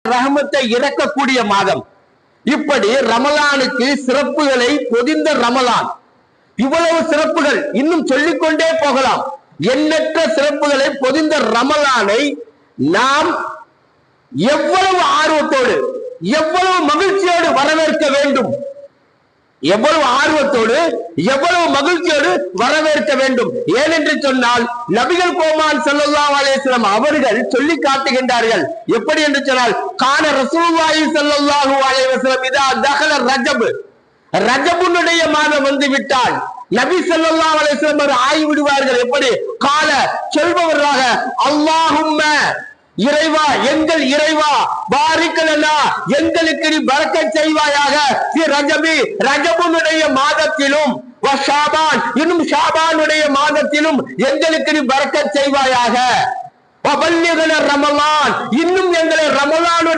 ரஹமத்தை இறக்கக்கூடிய மாதம். இப்படி ரமலானுக்கு சிறப்புகளை பொதிந்த ரமலான். இவ்வளவு சிறப்புகள் இன்னும் சொல்லிக்கொண்டே போகலாம். எண்ணற்ற சிறப்புகளை பொதிந்த ரமலானை நாம் எவ்வளவு ஆர்வத்தோடு எவ்வளவு மகிழ்ச்சியோடு வரவேற்க வேண்டும், எவ்வளவு ஆர்வத்தோடு எவ்வளவு மகிழ்ச்சியோடு வரவேற்க வேண்டும். ஏனென்று சொன்னால் நபிகள் கோமான் ஸல்லல்லாஹு அலைஹி வஸல்லம் அவர்கள் சொல்லி காட்டுகின்றார்கள். எப்படி என்று சொன்னால், கான ரசூலுல்லாஹி ஸல்லல்லாஹு அலைஹி வஸல்லம் இதா தகல ரஜப், ரஜபுனுடைய மாதம் வந்து விட்டால் நபி ஸல்லல்லாஹு அலைஹி வஸல்லம் ஆகி விடுவார்கள். எப்படி கால சொல்பவராக, அல்லாஹும்ம இறைவா, எங்கள் இறைவா, பாரிக்கலனா, எங்களுக்கு நீ பரக்கத் செய்வாயாக, ரஜபி, ரஜபுனுடைய மாதத்திலும், ஷாபான், இன்னும் ஷாபானுடைய மாதத்திலும் எங்களுக்கு நீ பரக்கத் செய்வாயாக, ரமலான், இன்னும் எங்களை ரமலானுடைய